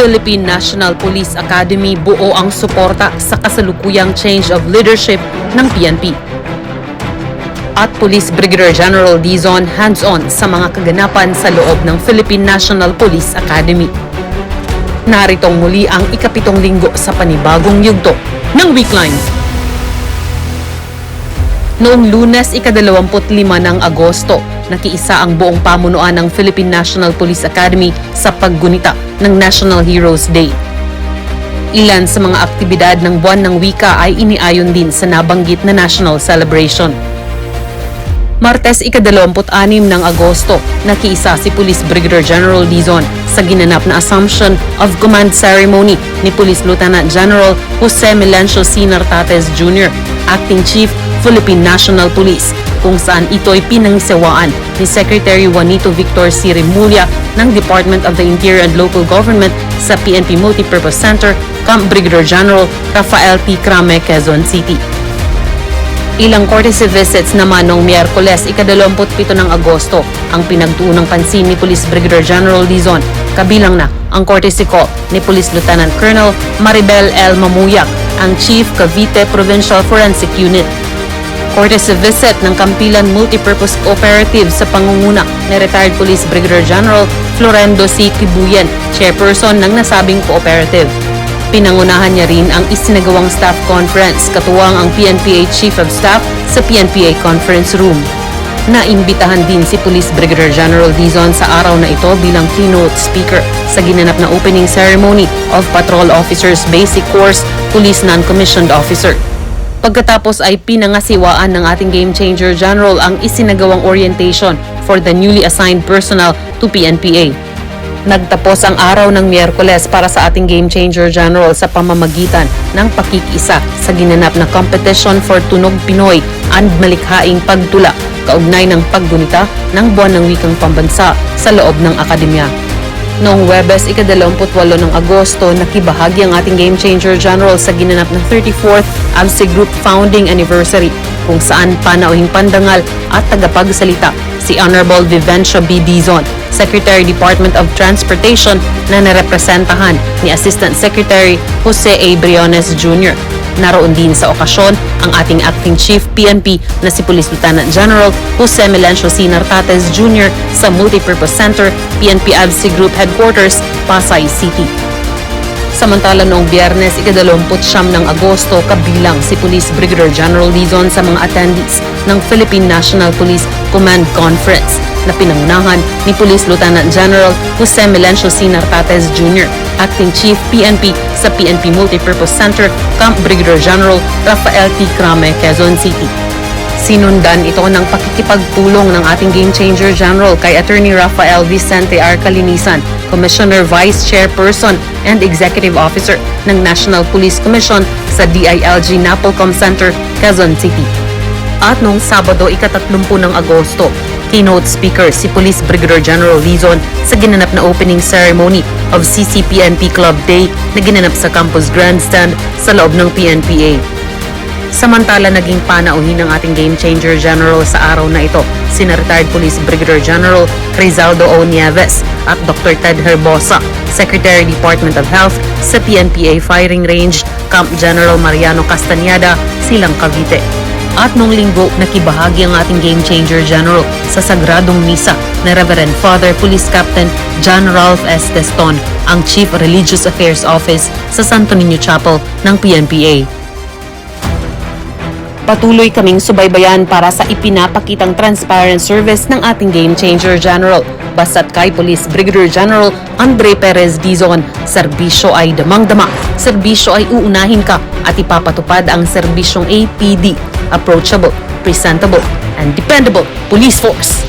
Philippine National Police Academy buo ang suporta sa kasalukuyang change of leadership ng PNP. At Police Brigadier General Dizon hands-on sa mga kaganapan sa loob ng Philippine National Police Academy. Naritong muli ang ikapitong linggo sa panibagong yugto ng Weekline. Noong Lunes, ika-25 ng Agosto, nakiisa ang buong pamunuan ng Philippine National Police Academy sa paggunita ng National Heroes Day. Ilan sa mga aktibidad ng buwan ng wika ay iniayon din sa nabanggit na national celebration. Martes, ika-26 ng Agosto, nakiisa si Police Brigadier General Dizon sa ginanap na Assumption of Command Ceremony ni Police Lieutenant General Jose Melencio C. Nartates Jr., Acting Chief, Philippine National Police, kung saan ito'y pinangisawaan ni Secretary Juanito Victor C. Remulla ng Department of the Interior and Local Government sa PNP Multipurpose Center, Camp Brigadier General Rafael T. Crame, Quezon City. Ilang courtesy visits naman noong Miyerkules, ika-27 ng Agosto, ang pinagtuunang pansin ni Police Brigadier General Dizon, kabilang na ang courtesy call ni Police Lieutenant Colonel Maribel L. Mamuyak, ang Chief Cavite Provincial Forensic Unit. Courtesy visit ng Kampilan Multipurpose Cooperative sa pangunguna ni Retired Police Brigadier General Florendo C. Kibuyen, chairperson ng nasabing cooperative. Pinangunahan niya rin ang isinagawang staff conference katuwang ang PNPA Chief of Staff sa PNPA Conference Room. Naimbitahan din si Police Brigadier General Dizon sa araw na ito bilang keynote speaker sa ginanap na opening ceremony of Patrol Officers Basic Course Police Non-Commissioned Officer. Pagkatapos ay pinangasiwaan ng ating Game Changer General ang isinagawang orientation for the newly assigned personnel to PNPA. Nagtapos ang araw ng Miyerkules para sa ating Game Changer General sa pamamagitan ng pakikisa sa ginanap na Competition for Tunog Pinoy and Malikhaing Pagtula kaugnay ng paggunita ng Buwan ng Wikang Pambansa sa loob ng akademya. Noong Huwebes, ika-28 ng Agosto, nakibahagi ang ating Game Changer General sa ginanap na 34th ABSE Group Founding Anniversary, kung saan panauhing pandangal at tagapagsalita si Honorable Vivencio B. Dizon, Secretary Department of Transportation na narepresentahan ni Assistant Secretary Jose A. Briones Jr. Naroon din sa okasyon ang ating Acting Chief PNP na si Police Lieutenant General Jose Melencio C. Nartates Jr. sa Multipurpose Center, PNP ABSE Group Headquarters, Pasay City. Samantala noong Biyernes, ika-29 ng Agosto, kabilang si Police Brigadier General Dizon sa mga attendees ng Philippine National Police Command Conference na pinangunahan ni Police Lieutenant General Jose Melencio C. Nartates Jr., Acting Chief PNP sa PNP Multipurpose Center, Camp Brigadier General Rafael T. Crame, Quezon City. Sinundan ito ng pakikipagtulong ng ating Game Changer General kay Attorney Rafael Vicente R. Calinisan, Commissioner Vice Chairperson and Executive Officer ng National Police Commission sa DILG Napolcom Center, Quezon City. At noong Sabado, ika-30 ng Agosto, keynote speaker si Police Brigadier General Dizon sa ginanap na opening ceremony of CCPNP Club Day na ginanap sa Campus Grandstand sa loob ng PNPA. Samantala, naging panauhin ng ating Game Changer General sa araw na ito si Retired Police Brigadier General Rizaldo O. Nieves at Dr. Ted Herbosa, Secretary Department of Health sa PNPA Firing Range, Camp General Mariano Castañeda, Silang Cavite. At noong Linggo, nakibahagi ang ating Game Changer General sa Sagradong Misa na Reverend Father Police Captain John Ralph S. Teston, ang Chief Religious Affairs Office sa Santo Niño Chapel ng PNPA. Patuloy kaming subaybayan para sa ipinapakitang transparent service ng ating Game Changer General. Basta't kay Police Brigadier General Andre Perez Dizon, serbisyo ay damang-dama, serbisyo ay uunahin ka at ipapatupad ang serbisyong APD, approachable, presentable, and dependable police force.